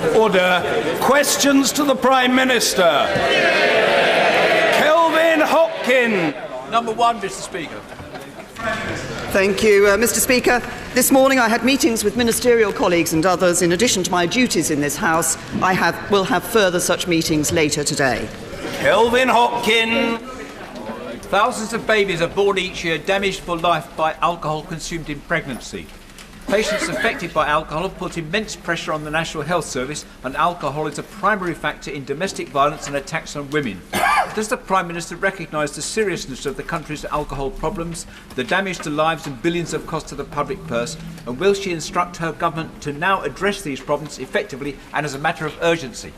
Order. Questions to the Prime Minister. Kelvin Hopkin. Number one, Mr. Speaker. Thank you, Mr. Speaker. This morning I had meetings with ministerial colleagues and others. In addition to my duties in this House, will have further such meetings later today. Kelvin Hopkin. Thousands of babies are born each year damaged for life by alcohol consumed in pregnancy. Patients affected by alcohol have put immense pressure on the National Health Service, and alcohol is a primary factor in domestic violence and attacks on women. Does the Prime Minister recognise the seriousness of the country's alcohol problems, the damage to lives and billions of cost to the public purse, and will she instruct her government to now address these problems effectively and as a matter of urgency?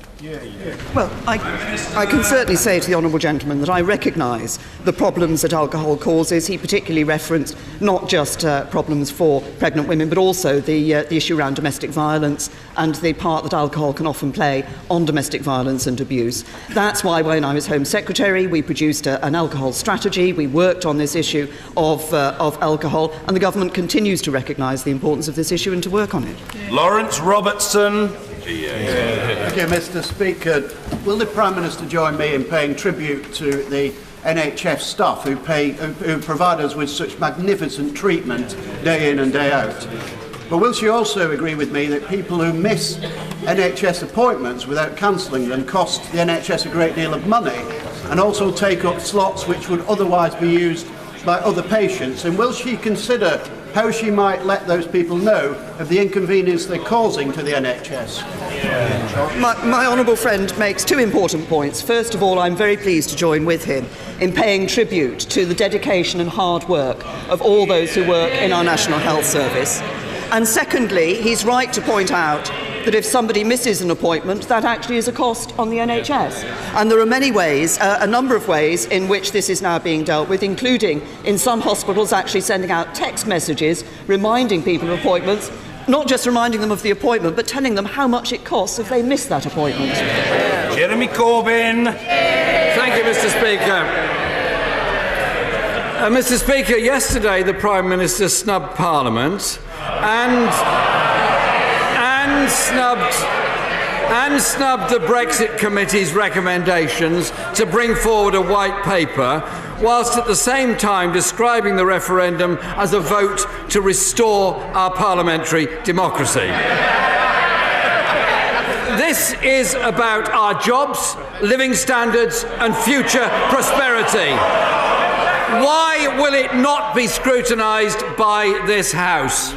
Well, I can certainly say to the honourable gentleman that I recognise the problems that alcohol causes. He particularly referenced not just problems for pregnant women, but also the issue around domestic violence and the part that alcohol can often play on domestic violence and abuse. That's why when I was Home Secretary, we produced an alcohol strategy. We worked on this issue of alcohol, and the government continues to recognise the importance of this issue and to work on it. Lawrence Robertson. Thank you, Mr. Speaker. Will the Prime Minister join me in paying tribute to the NHS staff who provide us with such magnificent treatment day in and day out? But will she also agree with me that people who miss NHS appointments without cancelling them cost the NHS a great deal of money and also take up slots which would otherwise be used by other patients? And will she consider how she might let those people know of the inconvenience they're causing to the NHS? My honourable friend makes two important points. First of all, I'm very pleased to join with him in paying tribute to the dedication and hard work of all those who work in our National Health Service. And secondly, he's right to point out that if somebody misses an appointment, that actually is a cost on the NHS. And there are many ways, a number of ways, in which this is now being dealt with, including in some hospitals actually sending out text messages reminding people of appointments, not just reminding them of the appointment, but telling them how much it costs if they miss that appointment. Jeremy Corbyn. Thank you, Mr. Speaker. Mr. Speaker, yesterday the Prime Minister snubbed Parliament and snubbed the Brexit Committee's recommendations to bring forward a white paper, whilst at the same time describing the referendum as a vote to restore our parliamentary democracy. This is about our jobs, living standards and future prosperity. Why will it not be scrutinised by this House?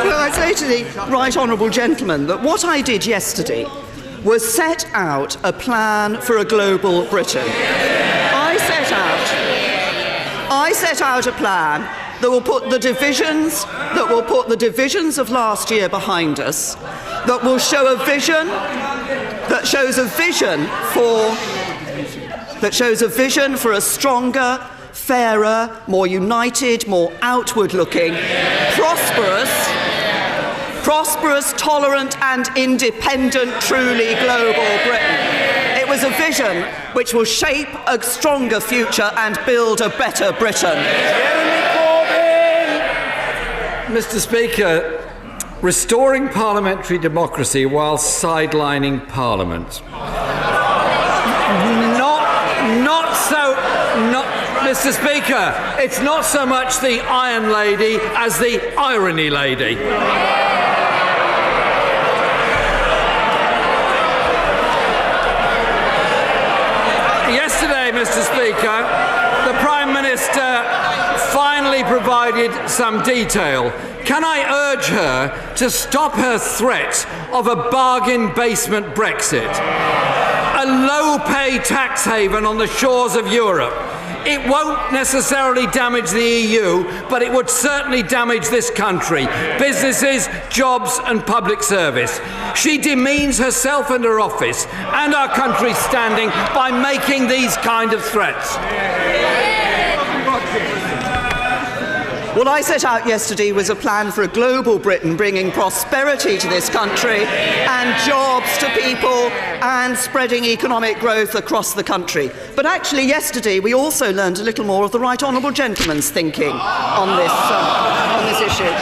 Well, I say to the right honourable gentleman that what I did yesterday was set out a plan for a global Britain. I set out a plan that will put the divisions of last year behind us, that will show a vision, that shows a vision for a stronger, fairer, more united, more outward-looking, prosperous, tolerant and independent, truly global Britain. It was a vision which will shape a stronger future and build a better Britain. Mr. Speaker, restoring parliamentary democracy while sidelining Parliament. Mr. Speaker, it's not so much the Iron Lady as the Irony Lady. Yesterday, Mr. Speaker, the Prime Minister finally provided some detail. Can I urge her to stop her threat of a bargain basement Brexit, a low-pay tax haven on the shores of Europe? It won't necessarily damage the EU, but it would certainly damage this country, businesses, jobs and public service. She demeans herself and her office and our country's standing by making these kind of threats. What I set out yesterday was a plan for a global Britain, bringing prosperity to this country and jobs to people and spreading economic growth across the country. But actually yesterday we also learned a little more of the right honourable gentleman's thinking on this issue.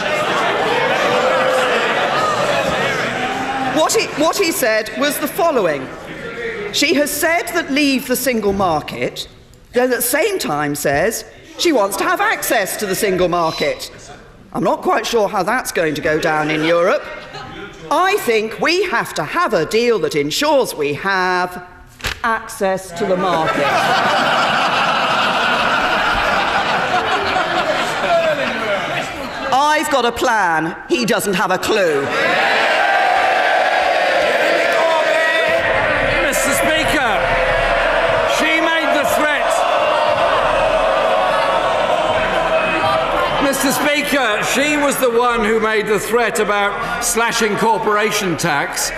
What he said was the following. She has said that leave the single market, then at the same time says she wants to have access to the single market. I'm not quite sure how that's going to go down in Europe. I think we have to have a deal that ensures we have access to the market. I've got a plan. He doesn't have a clue. Mr. Speaker, she made the threat. Mr. Speaker, she was the one who made the threat about slashing corporation tax.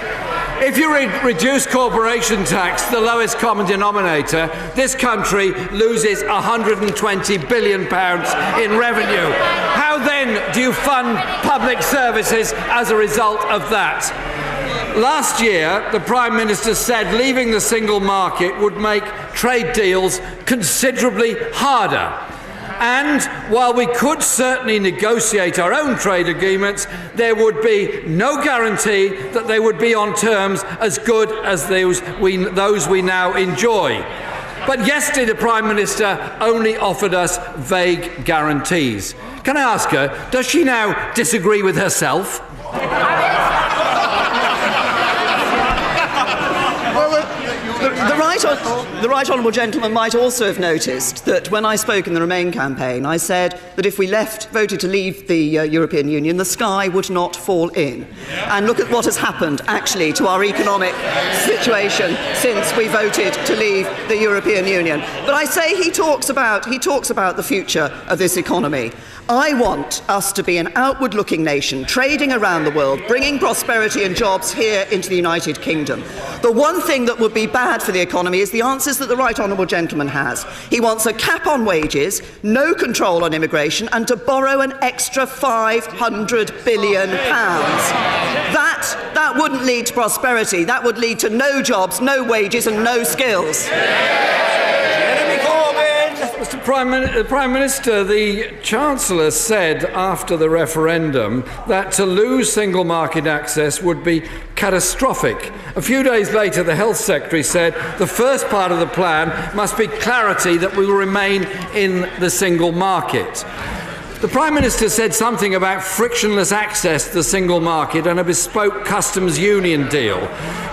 If you reduce corporation tax, the lowest common denominator, this country loses £120 billion in revenue. How then do you fund public services as a result of that? Last year, the Prime Minister said leaving the single market would make trade deals considerably harder. And while we could certainly negotiate our own trade agreements, there would be no guarantee that they would be on terms as good as those we now enjoy. But yesterday the Prime Minister only offered us vague guarantees. Can I ask her, does she now disagree with herself? The right honourable gentleman might also have noticed that when I spoke in the Remain campaign, I said that if we voted to leave the European Union, the sky would not fall in. And look at what has happened, actually, to our economic situation since we voted to leave the European Union. But I say he talks about the future of this economy. I want us to be an outward-looking nation, trading around the world, bringing prosperity and jobs here into the United Kingdom. The one thing that would be bad for the economy is the answers that the right honourable gentleman has. He wants a cap on wages, no control on immigration, and to borrow an extra £500 billion. That wouldn't lead to prosperity. That would lead to no jobs, no wages, and no skills. Mr. Prime Minister, the Chancellor said after the referendum that to lose single market access would be catastrophic. A few days later, the Health Secretary said the first part of the plan must be clarity that we will remain in the single market. The Prime Minister said something about frictionless access to the single market and a bespoke customs union deal.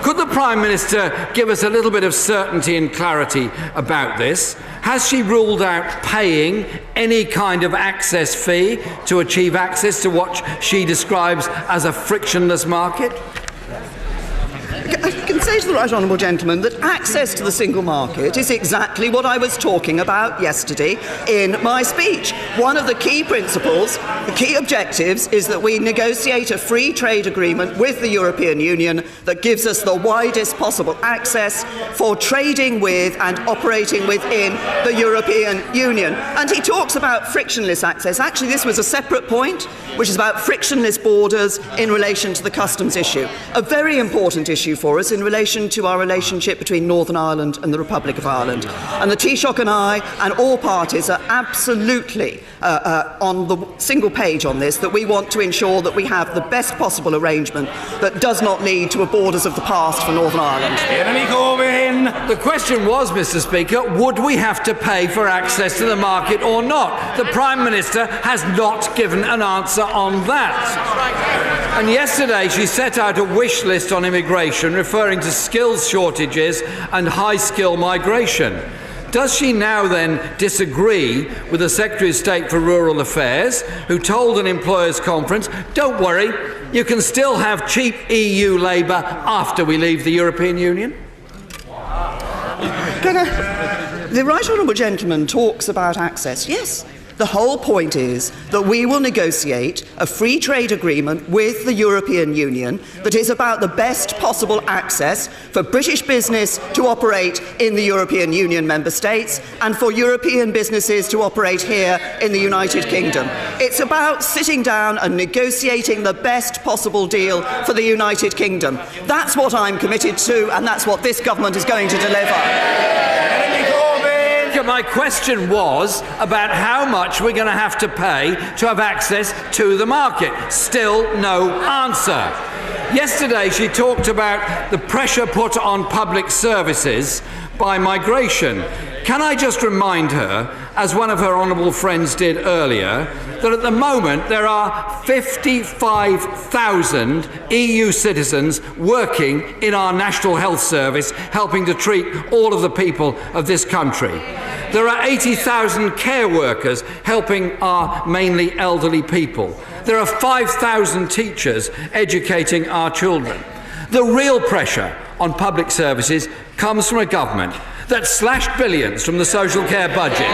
Could the Prime Minister give us a little bit of certainty and clarity about this? Has she ruled out paying any kind of access fee to achieve access to what she describes as a frictionless market? I can say to the right honourable gentleman that access to the single market is exactly what I was talking about yesterday in my speech. One of the key principles, the key objectives, is that we negotiate a free trade agreement with the European Union that gives us the widest possible access for trading with and operating within the European Union. And he talks about frictionless access. Actually, this was a separate point, which is about frictionless borders in relation to the customs issue. A very important issue for us in relation to our relationship between Northern Ireland and the Republic of Ireland. And the Taoiseach and I and all parties are absolutely on the single page on this, that we want to ensure that we have the best possible arrangement that does not lead to a borders of the past for Northern Ireland. Jeremy Corbyn. The question was, Mr. Speaker, would we have to pay for access to the market or not? The Prime Minister has not given an answer on that. And yesterday she set out a wish list on immigration referring to skills shortages and high-skill migration. Does she now then disagree with the Secretary of State for Rural Affairs, who told an employers' conference, don't worry, you can still have cheap EU labour after we leave the European Union? The right honourable gentleman talks about access. Yes. The whole point is that we will negotiate a free trade agreement with the European Union that is about the best possible access for British business to operate in the European Union member states and for European businesses to operate here in the United Kingdom. It's about sitting down and negotiating the best possible deal for the United Kingdom. That's what I'm committed to, and that's what this government is going to deliver. My question was about how much we're going to have to pay to have access to the market. Still no answer. Yesterday she talked about the pressure put on public services by migration. Can I just remind her, as one of her honourable friends did earlier, that at the moment there are 55,000 EU citizens working in our National Health Service, helping to treat all of the people of this country. There are 80,000 care workers helping our mainly elderly people. There are 5,000 teachers educating our children. The real pressure on public services comes from a government that slashed billions from the social care budget,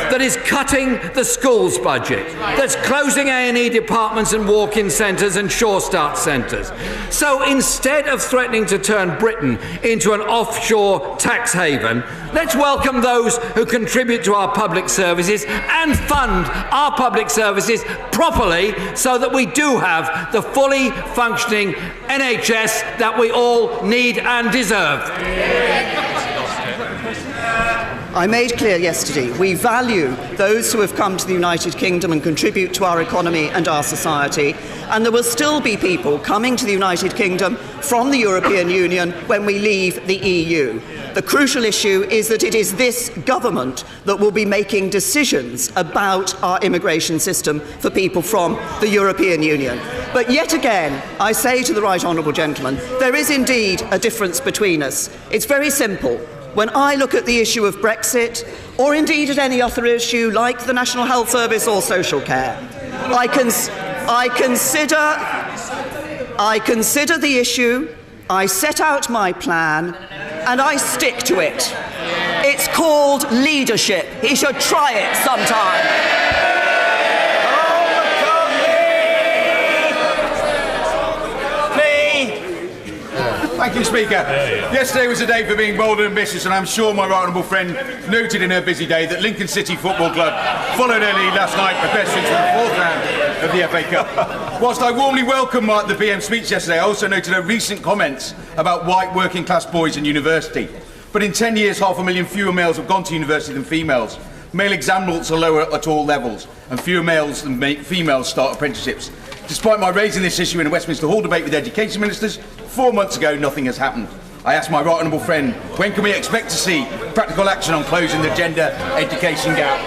that is cutting the schools budget, that's closing A&E departments and walk-in centres and Sure Start centres. So instead of threatening to turn Britain into an offshore tax haven, let's welcome those who contribute to our public services and fund our public services properly so that we do have the fully functioning NHS that we all need and deserve. I made clear yesterday we value those who have come to the United Kingdom and contribute to our economy and our society, and there will still be people coming to the United Kingdom from the European Union when we leave the EU. The crucial issue is that it is this government that will be making decisions about our immigration system for people from the European Union. But yet again, I say to the right honourable gentleman, there is indeed a difference between us. It's very simple. When I look at the issue of Brexit, or indeed at any other issue like the National Health Service or social care, I consider the issue, I set out my plan, and I stick to it. It's called leadership. He should try it sometime. Thank you, Speaker. Yesterday was a day for being bold and ambitious, and I'm sure my right honourable friend noted in her busy day that Lincoln City Football Club followed her lead last night, progressing to the fourth round of the FA Cup. Whilst I warmly welcome the PM's speech yesterday, I also noted her recent comments about white working-class boys and university. But in 10 years, 500,000 fewer males have gone to university than females. Male exam results are lower at all levels, and fewer males than females start apprenticeships. Despite my raising this issue in a Westminster Hall debate with education ministers, 4 months ago nothing has happened. I asked my right honourable friend, when can we expect to see practical action on closing the gender education gap?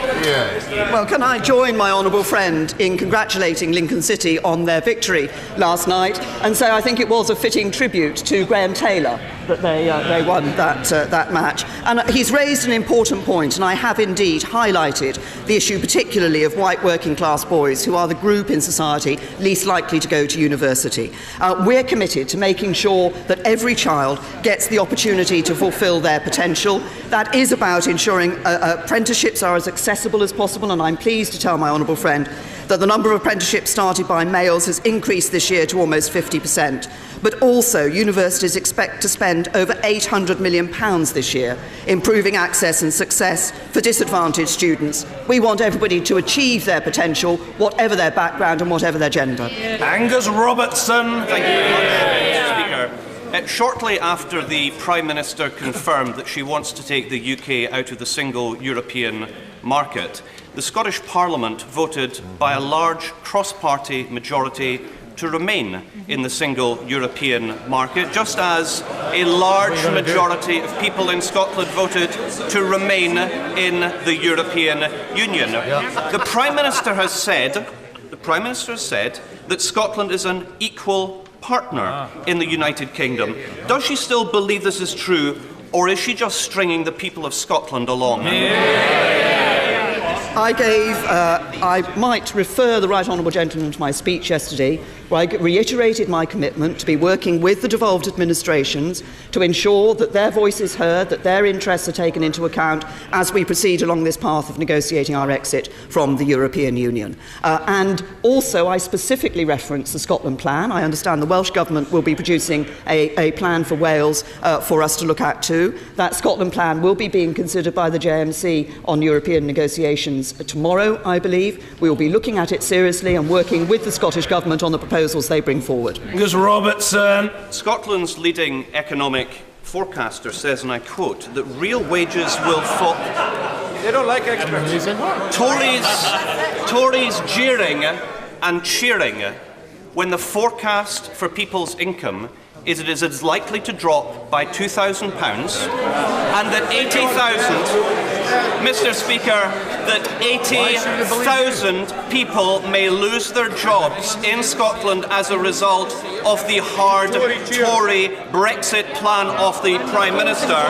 Well, can I join my honourable friend in congratulating Lincoln City on their victory last night and say I think it was a fitting tribute to Graham Taylor that they won that match. And he's raised an important point, and I have indeed highlighted the issue particularly of white working class boys, who are the group in society least likely to go to university. We're committed to making sure that every child gets the opportunity to fulfil their potential. That is about ensuring apprenticeships are as accessible as possible, and I'm pleased to tell my honourable friend that the number of apprenticeships started by males has increased this year to almost 50%. But also, universities expect to spend over £800 million this year improving access and success for disadvantaged students. We want everybody to achieve their potential, whatever their background and whatever their gender. Angus Robertson. Thank you very much, Mr. Speaker. Shortly after the Prime Minister confirmed that she wants to take the UK out of the single European market, the Scottish Parliament voted by a large cross-party majority to remain in the single European market, just as a large majority of people in Scotland voted to remain in the European Union. The Prime Minister has said that Scotland is an equal partner in the United Kingdom. Does she still believe this is true, or is she just stringing the people of Scotland along? I might refer the right honourable gentleman to my speech yesterday, where I reiterated my commitment to be working with the devolved administrations to ensure that their voice is heard, that their interests are taken into account as we proceed along this path of negotiating our exit from the European Union. And also, I specifically referenced the Scotland Plan. I understand the Welsh Government will be producing a plan for Wales for us to look at too. That Scotland Plan will be being considered by the JMC on European negotiations tomorrow, I believe. We will be looking at it seriously and working with the Scottish Government on the proposals they bring forward. Angus Robertson. Scotland's leading economic forecaster says, and I quote, that real wages will fall. They don't like experts. Tories jeering and cheering when the forecast for people's income is it is likely to drop by £2,000 and that 80,000, Mr. Speaker, that 80,000 people may lose their jobs in Scotland as a result of the hard Tory Brexit plan of the Prime Minister.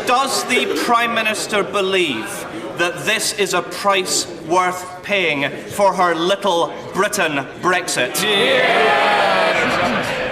Does the Prime Minister believe that this is a price worth paying for her little Britain Brexit?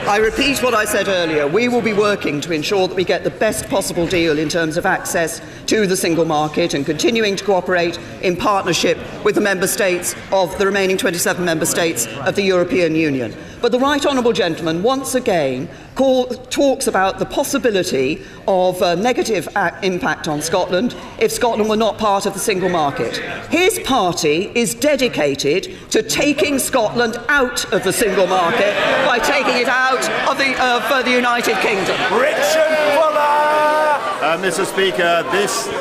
I repeat what I said earlier. We will be working to ensure that we get the best possible deal in terms of access to the single market and continuing to cooperate in partnership with the member states of the remaining 27 member states of the European Union. But the Right Honourable Gentleman once again talks about the possibility of a negative impact on Scotland if Scotland were not part of the single market. His party is dedicated to taking Scotland out of the single market by taking it out of the United Kingdom. Richard Fuller! Mr. Speaker,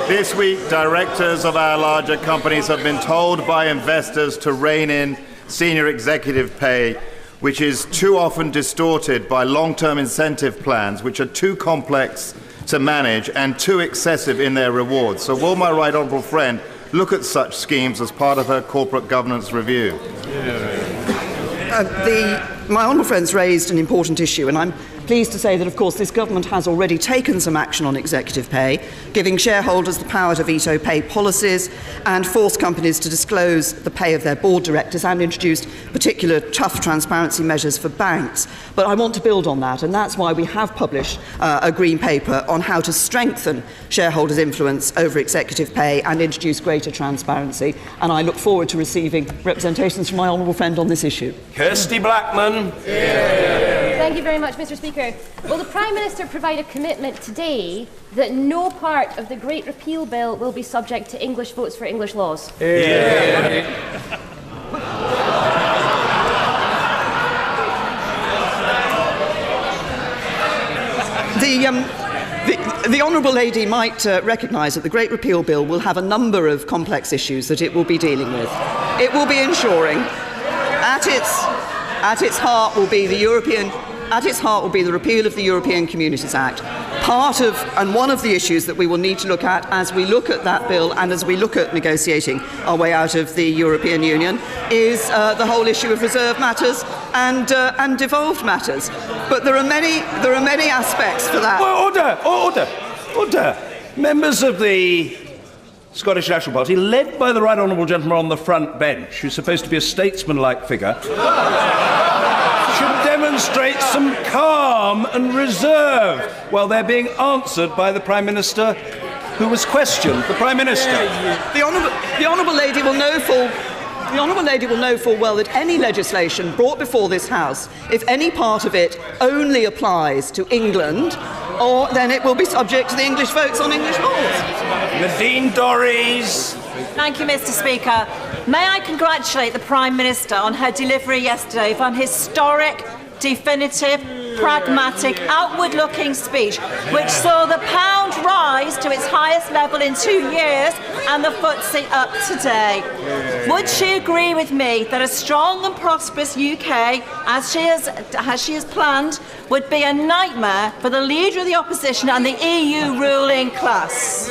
this week directors of our larger companies have been told by investors to rein in senior executive pay, which is too often distorted by long-term incentive plans, which are too complex to manage and too excessive in their rewards. So will my right honourable friend look at such schemes as part of her corporate governance review? My honourable friend's raised an important issue, and I'm pleased to say that, of course, this government has already taken some action on executive pay, giving shareholders the power to veto pay policies and force companies to disclose the pay of their board directors, and introduced particular tough transparency measures for banks. But I want to build on that, and that's why we have published a green paper on how to strengthen shareholders' influence over executive pay and introduce greater transparency. And I look forward to receiving representations from my honourable friend on this issue. Kirsty Blackman. Thank you very much, Mr. Speaker. Will the Prime Minister provide a commitment today that no part of the Great Repeal Bill will be subject to English votes for English laws? The Honourable Lady might recognise that the Great Repeal Bill will have a number of complex issues that it will be dealing with. It will be ensuring, at its heart will be the repeal of the European Communities Act. One of the issues that we will need to look at as we look at that bill and as we look at negotiating our way out of the European Union is the whole issue of reserve matters and devolved matters. But there are many aspects for that. Order! Members of the Scottish National Party, led by the Right Honourable Gentleman on the front bench, who's supposed to be a statesman-like figure, should demonstrate some calm and reserve while they're being answered by the Prime Minister who was questioned. The Prime Minister. The Honourable Lady will know full well that any legislation brought before this House, if any part of it only applies to England, then it will be subject to the English votes on English laws. Nadine Dorries. Thank you, Mr. Speaker. May I congratulate the Prime Minister on her delivery yesterday of an historic, definitive, pragmatic, outward-looking speech, which saw the pound rise to its highest level in 2 years and the FTSE up today. Would she agree with me that a strong and prosperous UK, as she has planned, would be a nightmare for the Leader of the Opposition and the EU ruling class?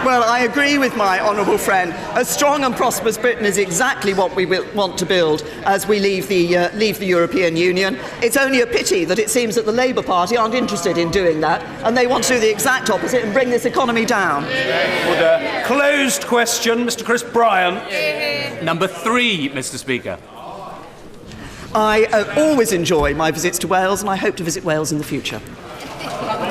Well, I agree with my honourable friend. A strong and prosperous Britain is exactly what we want to build as we leave the European Union. It's only a pity that it seems that the Labour Party aren't interested in doing that, and they want to do the exact opposite and bring this economy down. Order. Closed question, Mr. Chris Bryant. Number 3, Mr. Speaker. I always enjoy my visits to Wales, and I hope to visit Wales in the future.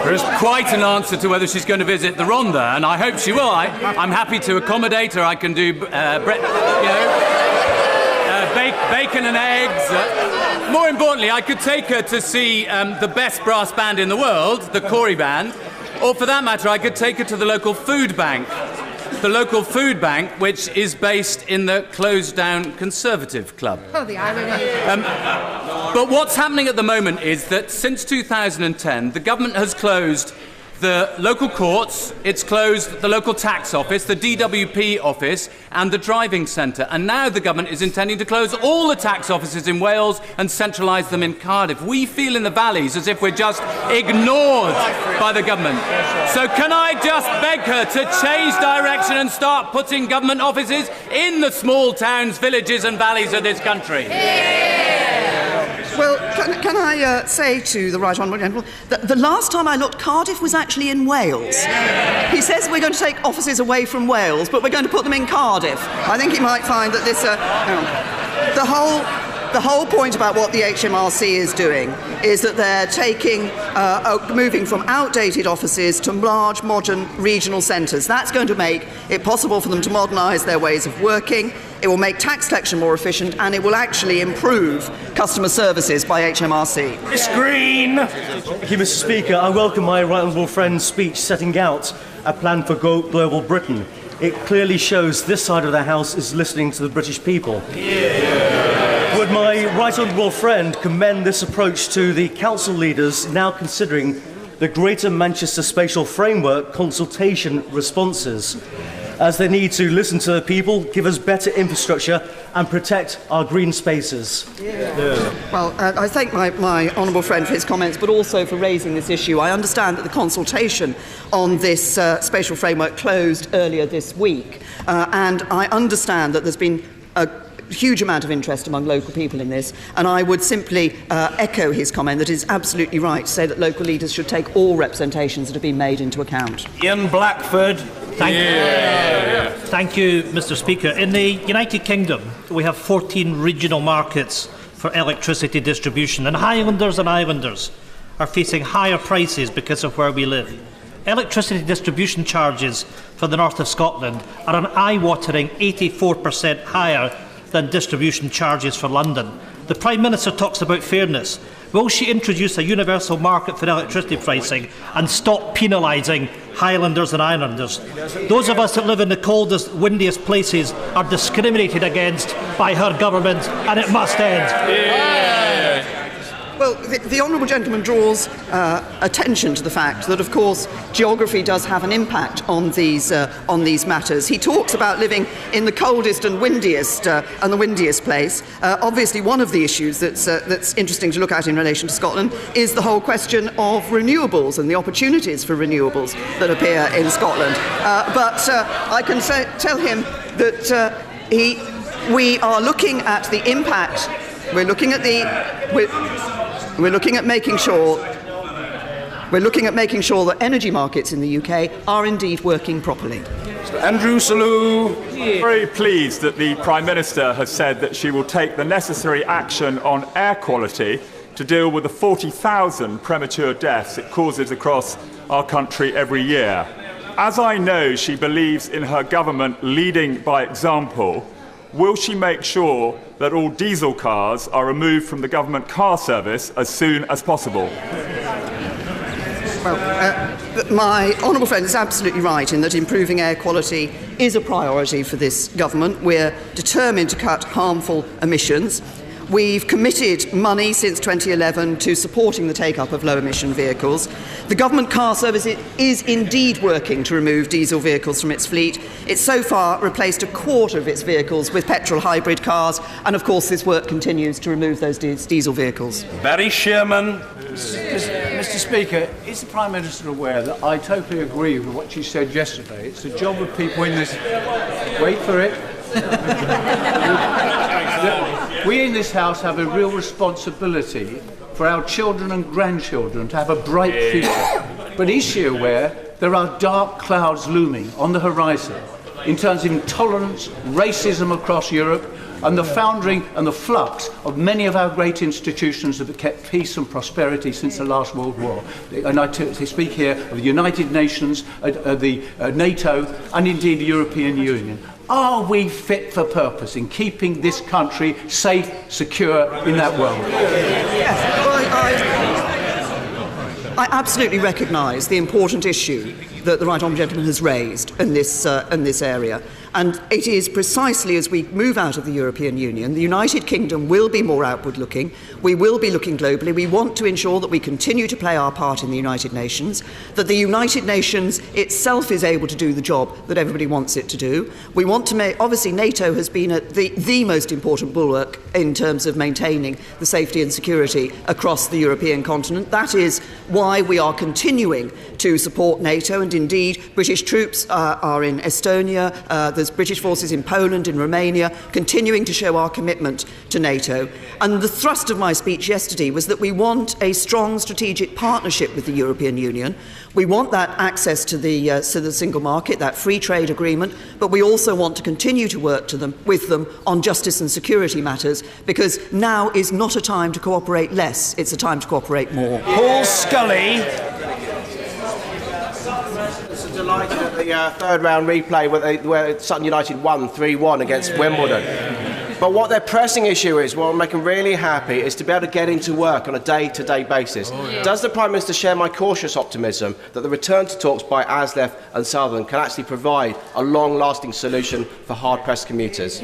There is quite an answer to whether she's going to visit the Rhondda, and I hope she will. I'm happy to accommodate her. I can do bacon and eggs. More importantly, I could take her to see the best brass band in the world, the Corey Band, or for that matter, I could take her to the local food bank. The local food bank, which is based in the closed-down Conservative Club. Oh, the irony. But what's happening at the moment is that since 2010, the government has closed the local courts, it's closed the local tax office, the DWP office and the driving centre. And now the government is intending to close all the tax offices in Wales and centralise them in Cardiff. We feel in the valleys as if we're just ignored by the government. So can I just beg her to change direction and start putting government offices in the small towns, villages and valleys of this country? Well, can I say to the Right Honourable Gentleman that the last time I looked, Cardiff was actually in Wales. He says we're going to take offices away from Wales, but we're going to put them in Cardiff. I think he might find that this... The whole point about what the HMRC is doing is that they're moving from outdated offices to large, modern regional centres. That's going to make it possible for them to modernise their ways of working. It will make tax collection more efficient, and it will actually improve customer services by HMRC. Miss Green! Thank you, Mr. Speaker. I welcome my right honourable friend's speech setting out a plan for global Britain. It clearly shows this side of the House is listening to the British people. Would my right honourable friend commend this approach to the council leaders now considering the Greater Manchester Spatial Framework consultation responses, as they need to listen to the people, give us better infrastructure and protect our green spaces? Well, I thank my honourable friend for his comments, but also for raising this issue. I understand that the consultation on this spatial framework closed earlier this week, and I understand that there's been a huge amount of interest among local people in this, and I would simply echo his comment that it is absolutely right to say that local leaders should take all representations that have been made into account. Ian Blackford. Thank you, Mr. Speaker. In the United Kingdom, we have 14 regional markets for electricity distribution, and Highlanders and Islanders are facing higher prices because of where we live. Electricity distribution charges for the north of Scotland are an eye-watering 84% higher than distribution charges for London. The Prime Minister talks about fairness. Will she introduce a universal market for electricity pricing and stop penalising Highlanders and Islanders? Those of us that live in the coldest, windiest places are discriminated against by her government, and it must end. Well, the honourable gentleman draws attention to the fact that, of course, geography does have an impact on these matters. He talks about living in the coldest and windiest place. Obviously, one of the issues that's interesting to look at in relation to Scotland is the whole question of renewables and the opportunities for renewables that appear in Scotland. But I can tell him that we are looking at the impact. We're looking at making sure that energy markets in the UK are indeed working properly. Andrew Selous. Very pleased that the Prime Minister has said that she will take the necessary action on air quality to deal with the 40,000 premature deaths it causes across our country every year. As I know she believes in her government leading by example, will she make sure that all diesel cars are removed from the government car service as soon as possible? Well, my honourable friend is absolutely right in that improving air quality is a priority for this government. We're determined to cut harmful emissions. We've committed money since 2011 to supporting the take-up of low-emission vehicles. The government car service is indeed working to remove diesel vehicles from its fleet. It's so far replaced a quarter of its vehicles with petrol hybrid cars, and of course this work continues to remove those diesel vehicles. Barry Shearman. Mr. Speaker, is the Prime Minister aware that I totally agree with what she said yesterday? It's the job of people in this... Wait for it. We in this House have a real responsibility for our children and grandchildren to have a bright future. But is she aware there are dark clouds looming on the horizon in terms of intolerance, racism across Europe, and the foundering and the flux of many of our great institutions that have kept peace and prosperity since the last World War? And I speak here of the United Nations, the NATO, and indeed the European Union. Are we fit for purpose in keeping this country safe, secure in that world? Yes, well, I absolutely recognise the important issue that the right honourable gentleman has raised in this area. And it is precisely as we move out of the European Union, the United Kingdom will be more outward-looking. We will be looking globally. We want to ensure that we continue to play our part in the United Nations, that the United Nations itself is able to do the job that everybody wants it to do. We want to make, obviously NATO has been the most important bulwark in terms of maintaining the safety and security across the European continent. That is why we are continuing to support NATO, and indeed British troops are in Estonia, there's British forces in Poland, in Romania, continuing to show our commitment to NATO. And the thrust of my speech yesterday was that we want a strong strategic partnership with the European Union. We want that access to the single market, that free trade agreement, but we also want to continue to work with them on justice and security matters, because now is not a time to cooperate less, it's a time to cooperate more. Paul Scully. Delighted at the third round replay where Sutton United won 3-1 against Wimbledon. But what their pressing issue is, what will make them really happy, is to be able to get into work on a day-to-day basis. Does the Prime Minister share my cautious optimism that the return to talks by ASLEF and Southern can actually provide a long-lasting solution for hard-pressed commuters?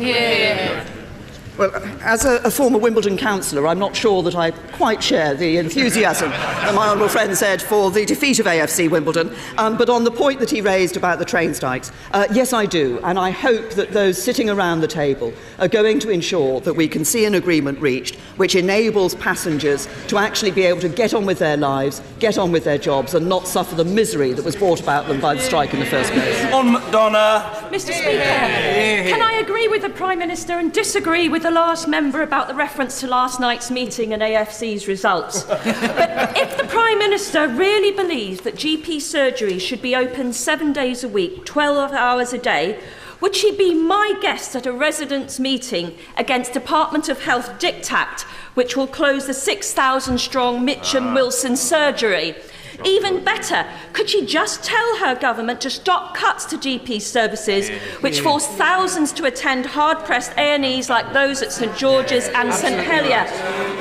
Well, as a former Wimbledon councillor, I'm not sure that I quite share the enthusiasm that my honourable friend said for the defeat of AFC Wimbledon. But on the point that he raised about the train strikes, yes, I do. And I hope that those sitting around the table are going to ensure that we can see an agreement reached which enables passengers to actually be able to get on with their lives, get on with their jobs, and not suffer the misery that was brought about them by the strike in the first place. On McDonough. Mr. Speaker, can I agree with the Prime Minister and disagree with the last member about the reference to last night's meeting and AFC's results? But if the Prime Minister really believes that GP surgery should be open 7 days a week, 12 hours a day, would she be my guest at a residents' meeting against Department of Health diktat, which will close the 6,000-strong Mitcham Wilson surgery? Even better, could she just tell her government to stop cuts to GP services, which force thousands to attend hard-pressed A&Es like those at St George's and St Helier?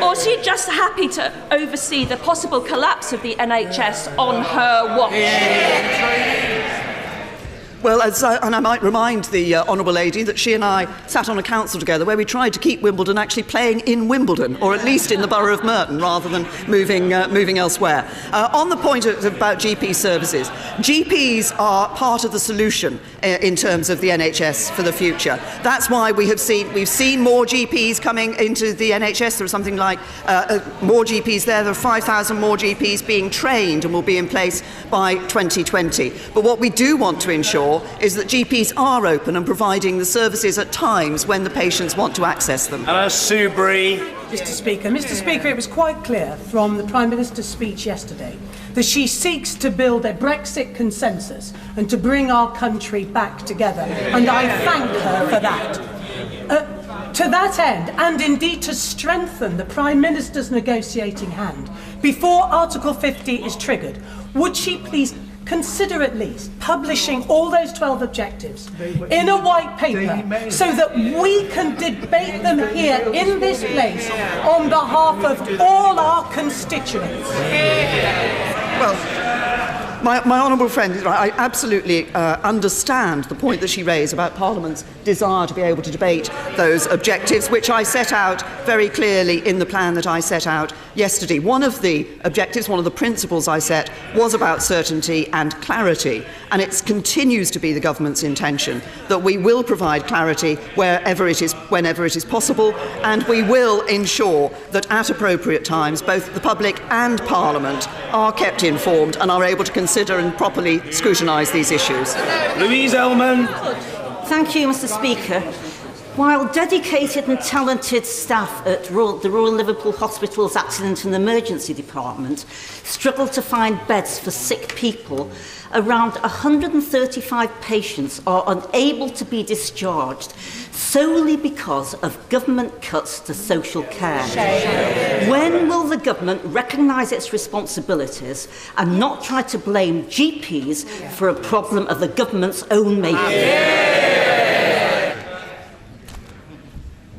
Or is she just happy to oversee the possible collapse of the NHS on her watch? Well, and I might remind the Honourable Lady that she and I sat on a council together where we tried to keep Wimbledon actually playing in Wimbledon, or at least in the borough of Merton, rather than moving elsewhere. On the point about GP services, GPs are part of the solution in terms of the NHS for the future. That's why we've seen more GPs coming into the NHS. There are something like more GPs there. There are 5,000 more GPs being trained and will be in place by 2020. But what we do want to ensure is that GPs are open and providing the services at times when the patients want to access them. Anna Soubry. Mr. Speaker, it was quite clear from the Prime Minister's speech yesterday that she seeks to build a Brexit consensus and to bring our country back together, and I thank her for that. To that end, and indeed to strengthen the Prime Minister's negotiating hand, before Article 50 is triggered, would she please consider at least publishing all those 12 objectives in a white paper so that we can debate them here in this place on behalf of all our constituents? Well, my honourable friend is right. I absolutely understand the point that she raised about Parliament's desire to be able to debate those objectives, which I set out very clearly in the plan that I set out yesterday. One of the objectives, one of the principles I set, was about certainty and clarity, and it continues to be the government's intention that we will provide clarity whenever it is possible, and we will ensure that at appropriate times both the public and Parliament are kept informed and are able to consider and properly scrutinise these issues. Louise Ellman. Thank you, Mr. Speaker. While dedicated and talented staff at the Royal Liverpool Hospital's Accident and Emergency Department struggle to find beds for sick people, around 135 patients are unable to be discharged solely because of government cuts to social care. When will the government recognise its responsibilities and not try to blame GPs for a problem of the government's own making?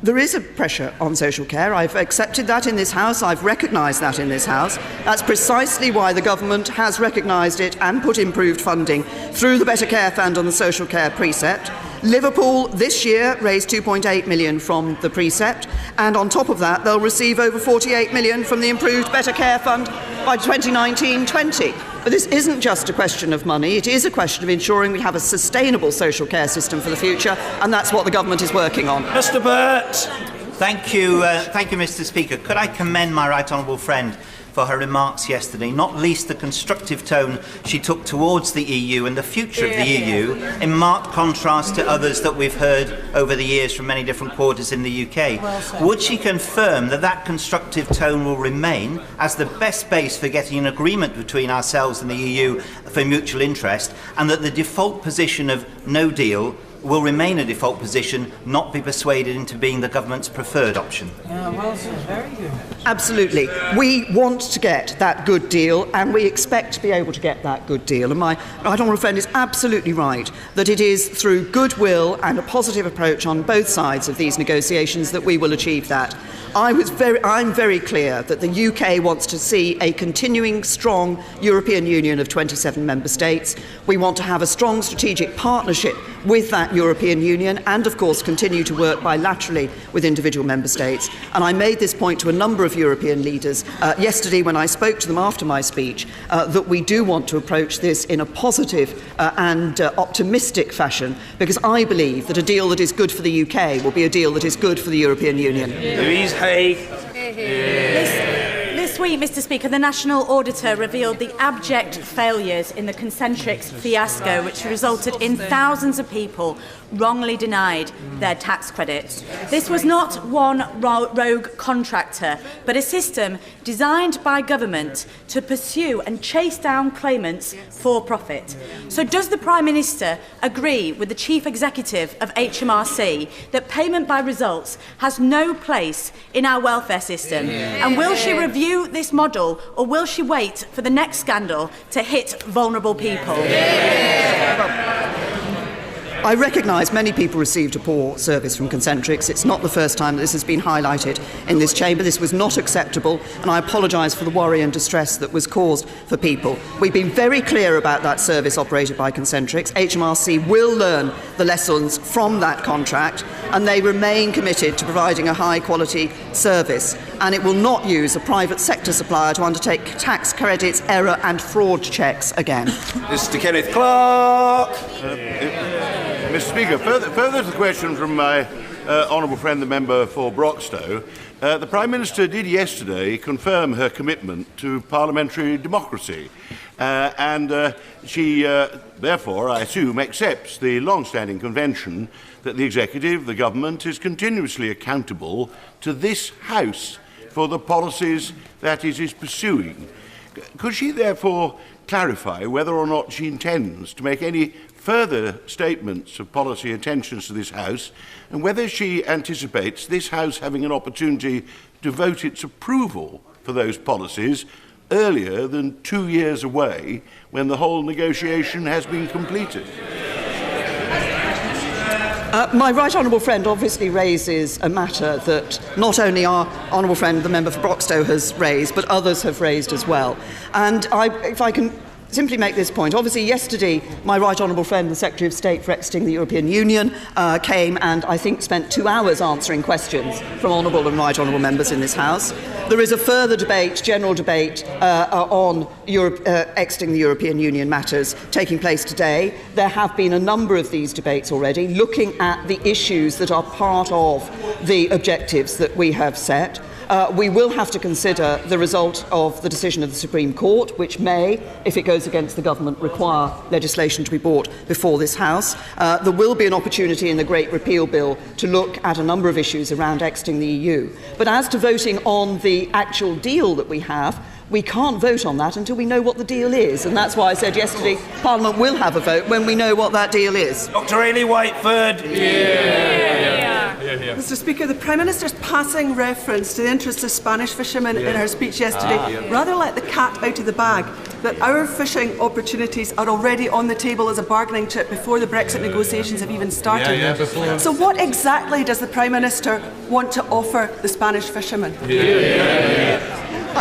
There is a pressure on social care. I've accepted that in this House. I've recognised that in this House. That's precisely why the government has recognised it and put improved funding through the Better Care Fund and the Social Care Precept. Liverpool this year raised 2.8 million from the precept, and on top of that they'll receive over 48 million from the improved Better Care Fund by 2019-20. But this isn't just a question of money, it is a question of ensuring we have a sustainable social care system for the future, and that's what the government is working on. Mr. Burt. Thank you, Mr. Speaker. Could I commend my right honourable friend for her remarks yesterday, not least the constructive tone she took towards the EU and the future of the EU, in marked contrast to others that we've heard over the years from many different quarters in the UK. Would she confirm that that constructive tone will remain as the best base for getting an agreement between ourselves and the EU for mutual interest, and that the default position of no deal will remain a default position, not be persuaded into being the government's preferred option? Very good. Absolutely. We want to get that good deal, and we expect to be able to get that good deal. And my right honourable friend is absolutely right that it is through goodwill and a positive approach on both sides of these negotiations that we will achieve that. I'm very clear that the UK wants to see a continuing strong European Union of 27 member states. We want to have a strong strategic partnership with that European Union and, of course, continue to work bilaterally with individual member states. And I made this point to a number of European leaders yesterday when I spoke to them after my speech, that we do want to approach this in a positive and optimistic fashion, because I believe that a deal that is good for the UK will be a deal that is good for the European Union. Louise Hay. This week, Mr. Speaker, the National Auditor revealed the abject failures in the Concentrix fiasco, which resulted in thousands of people wrongly denied their tax credits. This was not one rogue contractor, but a system designed by government to pursue and chase down claimants for profit. So does the Prime Minister agree with the Chief Executive of HMRC that payment by results has no place in our welfare system? And will she review this model, or will she wait for the next scandal to hit vulnerable people? I recognise many people received a poor service from Concentrix. It's not the first time that this has been highlighted in this chamber. This was not acceptable, and I apologise for the worry and distress that was caused for people. We've been very clear about that service operated by Concentrix. HMRC will learn the lessons from that contract, and they remain committed to providing a high-quality service. And it will not use a private sector supplier to undertake tax credits, error and fraud checks again. Mr. Kenneth Clark. Mr. Speaker, further to the question from my honourable friend, the member for Broxtowe, the Prime Minister did yesterday confirm her commitment to parliamentary democracy, and she, therefore, I assume, accepts the long-standing convention that the Executive, the Government, is continuously accountable to this House for the policies that it is pursuing. Could she, therefore, clarify whether or not she intends to make any further statements of policy intentions to this House, and whether she anticipates this House having an opportunity to vote its approval for those policies earlier than 2 years away, when the whole negotiation has been completed? My right honourable friend obviously raises a matter that not only our honourable friend, the member for Broxtowe, has raised, but others have raised as well. And if I can simply make this point. Obviously, yesterday, my right honourable friend, the Secretary of State for exiting the European Union, came and, I think, spent 2 hours answering questions from honourable and right honourable members in this House. There is a further debate, general debate, on exiting the European Union matters taking place today. There have been a number of these debates already, looking at the issues that are part of the objectives that we have set. We will have to consider the result of the decision of the Supreme Court, which may, if it goes against the government, require legislation to be brought before this House. There will be an opportunity in the Great Repeal Bill to look at a number of issues around exiting the EU. But as to voting on the actual deal that we have, we can't vote on that until we know what the deal is. And that's why I said yesterday Parliament will have a vote when we know what that deal is. Dr. Ailey Whiteford. Mr. Speaker, the Prime Minister's passing reference to the interests of Spanish fishermen in her speech yesterday rather let the cat out of the bag, that our fishing opportunities are already on the table as a bargaining chip before the Brexit negotiations have even started. So what exactly does the Prime Minister want to offer the Spanish fishermen?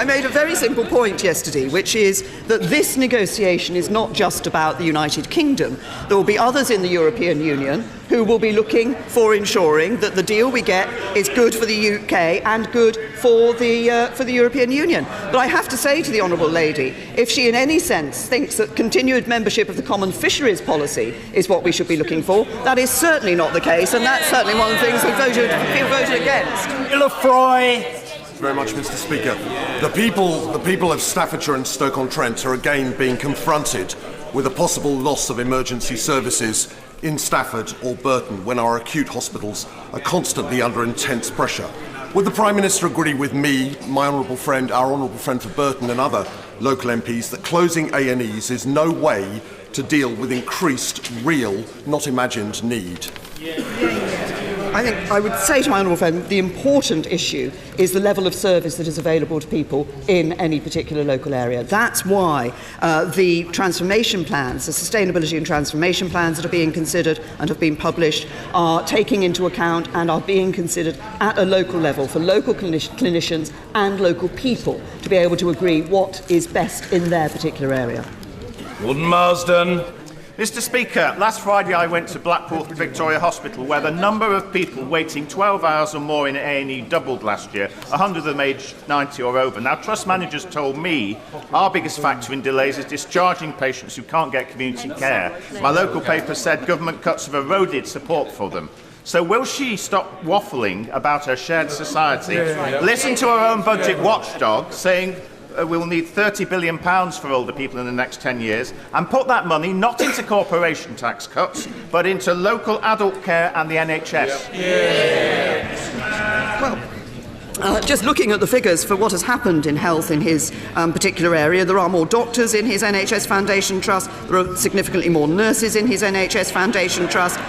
I made a very simple point yesterday, which is that this negotiation is not just about the United Kingdom. There will be others in the European Union who will be looking for ensuring that the deal we get is good for the UK and good for the European Union. But I have to say to the Honourable Lady, if she in any sense thinks that continued membership of the Common Fisheries Policy is what we should be looking for, that is certainly not the case, and that's certainly one of the things we voted against. Fry. Very much, Mr. Speaker. The people of Staffordshire and Stoke-on-Trent are again being confronted with a possible loss of emergency services in Stafford or Burton when our acute hospitals are constantly under intense pressure. Would the Prime Minister agree with me, my honourable friend, our honourable friend for Burton and other local MPs that closing A&Es is no way to deal with increased, real, not imagined need? I think I would say to my honourable friend, the important issue is the level of service that is available to people in any particular local area. That's why the transformation plans, the sustainability and transformation plans that are being considered and have been published are taking into account and are being considered at a local level for local clinicians and local people to be able to agree what is best in their particular area. Gordon Marsden. Mr. Speaker, last Friday I went to Blackpool Victoria Hospital where the number of people waiting 12 hours or more in A&E doubled last year, 100 of them aged 90 or over. Now, trust managers told me our biggest factor in delays is discharging patients who can't get community care. My local paper said government cuts have eroded support for them. So will she stop waffling about her shared society, listen to her own budget watchdog saying we'll need £30 billion for older people in the next 10 years, and put that money not into corporation tax cuts, but into local adult care and the NHS? Well, just looking at the figures for what has happened in health in his particular area, there are more doctors in his NHS Foundation Trust, there are significantly more nurses in his NHS Foundation Trust,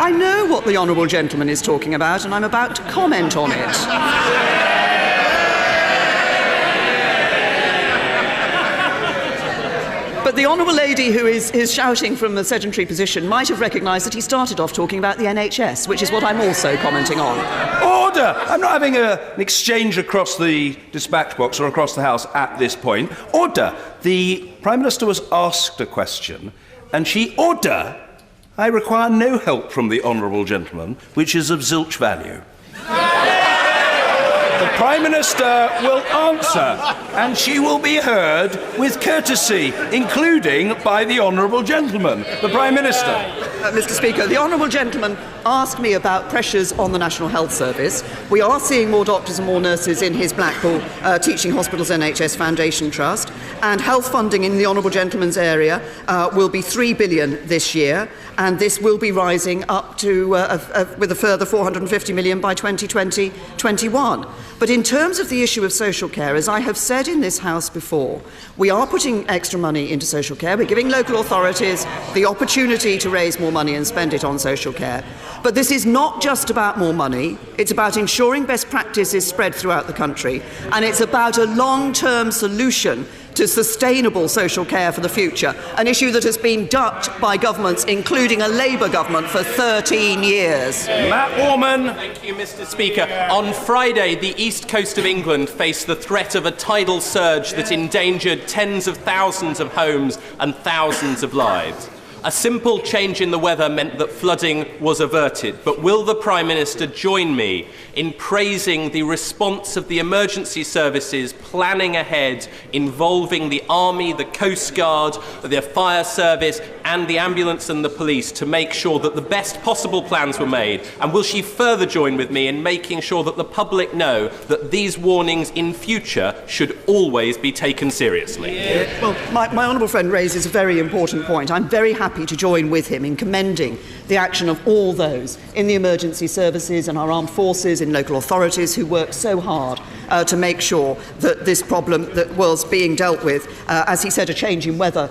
I know what the honourable gentleman is talking about, and I'm about to comment on it. But the honourable lady who is shouting from a sedentary position might have recognised that he started off talking about the NHS, which is what I'm also commenting on. Order! I'm not having an exchange across the dispatch box or across the House at this point. Order! The Prime Minister was asked a question, and she... Order! I require no help from the honourable gentleman, which is of zilch value. The Prime Minister will answer, and she will be heard with courtesy, including by the honourable gentleman, the Prime Minister. Mr. Speaker, the honourable gentleman asked me about pressures on the National Health Service. We are seeing more doctors and more nurses in his Blackpool Teaching Hospitals NHS Foundation Trust, and health funding in the honourable gentleman's area will be £3 billion this year, and this will be rising up to with a further £450 million by 2020-21. But in terms of the issue of social care, as I have said in this House before, we are putting extra money into social care. We're giving local authorities the opportunity to raise more money and spend it on social care. But this is not just about more money. It's about ensuring best practice is spread throughout the country. And it's about a long-term solution to sustainable social care for the future, an issue that has been ducked by governments, including a Labour government, for 13 years. Matt Warman. Thank you, Mr. Speaker. On Friday, the east coast of England faced the threat of a tidal surge that endangered tens of thousands of homes and thousands of lives. A simple change in the weather meant that flooding was averted, but will the Prime Minister join me in praising the response of the emergency services planning ahead, involving the Army, the Coast Guard, the Fire Service and the ambulance and the police to make sure that the best possible plans were made? And will she further join with me in making sure that the public know that these warnings in future should always be taken seriously? Well, my honourable friend raises a very important point. I'm very happy to join with him in commending the action of all those in the emergency services and our armed forces, in local authorities who work so hard to make sure that this problem that was being dealt with, as he said, a change in weather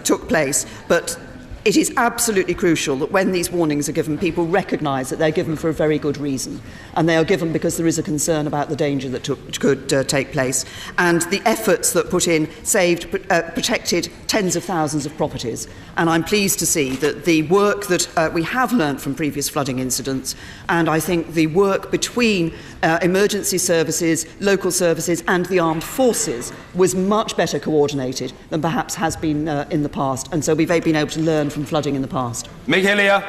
took place, but it is absolutely crucial that when these warnings are given, people recognise that they're given for a very good reason, and they are given because there is a concern about the danger that could take place. And the efforts that put in protected tens of thousands of properties. And I'm pleased to see that the work that we have learned from previous flooding incidents, and I think the work between emergency services, local services and the armed forces was much better coordinated than perhaps has been in the past. And so we've been able to learn from flooding in the past. Michaelia.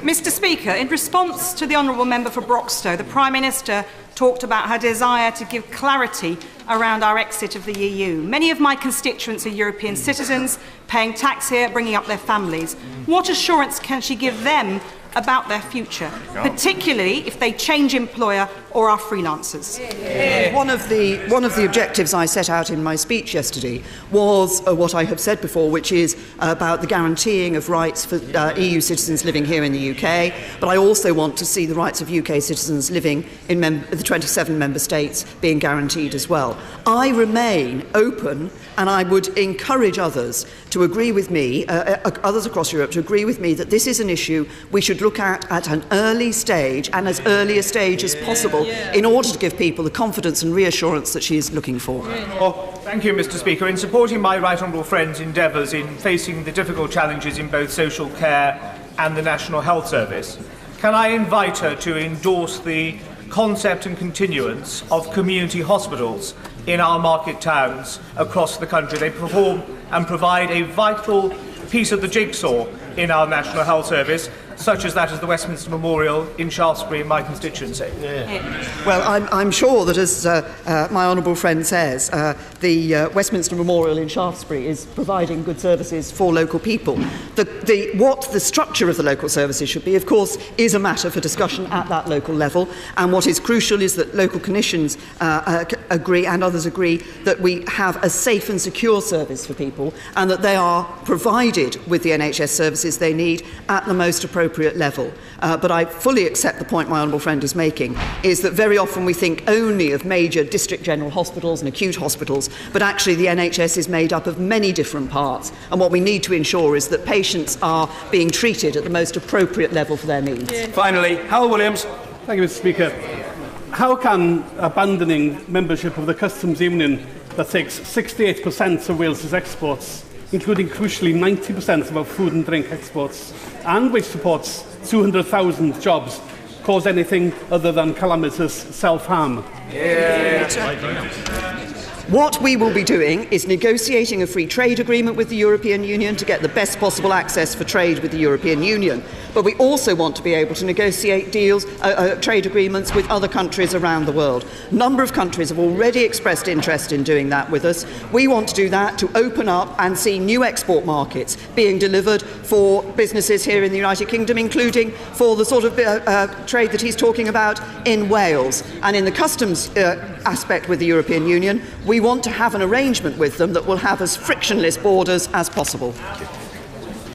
Mr. Speaker, in response to the Honourable Member for Broxtowe, the Prime Minister talked about her desire to give clarity around our exit of the EU. Many of my constituents are European citizens, paying tax here, bringing up their families. What assurance can she give them about their future, particularly if they change employer or are freelancers? One of the objectives I set out in my speech yesterday was what I have said before, which is about the guaranteeing of rights for EU citizens living here in the UK, but I also want to see the rights of UK citizens living in the 27 member states being guaranteed as well. I remain open, and I would encourage others to agree with me, others across Europe, to agree with me that this is an issue we should look at an early stage, and as early a stage as possible, in order to give people the confidence and reassurance that she is looking for. Thank you, Mr. Speaker. In supporting my right honourable friend's endeavours in facing the difficult challenges in both social care and the National Health Service, can I invite her to endorse the concept and continuance of community hospitals in our market towns across the country? They perform and provide a vital piece of the jigsaw in our National Health Service, such as that of the Westminster Memorial in Shaftesbury, in my constituency. Well, I'm sure that, as my honourable friend says, the Westminster Memorial in Shaftesbury is providing good services for local people. What the structure of the local services should be, of course, is a matter for discussion at that local level, and what is crucial is that local clinicians agree, and others agree, that we have a safe and secure service for people, and that they are provided with the NHS services they need at the most appropriate level. But I fully accept the point my honourable friend is making, is that very often we think only of major district general hospitals and acute hospitals, but actually the NHS is made up of many different parts, and what we need to ensure is that patients are being treated at the most appropriate level for their needs. Finally, Hal Williams. Thank you, Mr. Speaker. How can abandoning membership of the Customs Union that takes 68% of Wales's exports, including crucially 90% of our food and drink exports, and which supports 200,000 jobs, cause anything other than calamitous self-harm? What we will be doing is negotiating a free trade agreement with the European Union to get the best possible access for trade with the European Union. But we also want to be able to negotiate deals, trade agreements with other countries around the world. A number of countries have already expressed interest in doing that with us. We want to do that to open up and see new export markets being delivered for businesses here in the United Kingdom, including for the sort of trade that he's talking about in Wales. And in the customs aspect with the European Union, we want to have an arrangement with them that will have as frictionless borders as possible.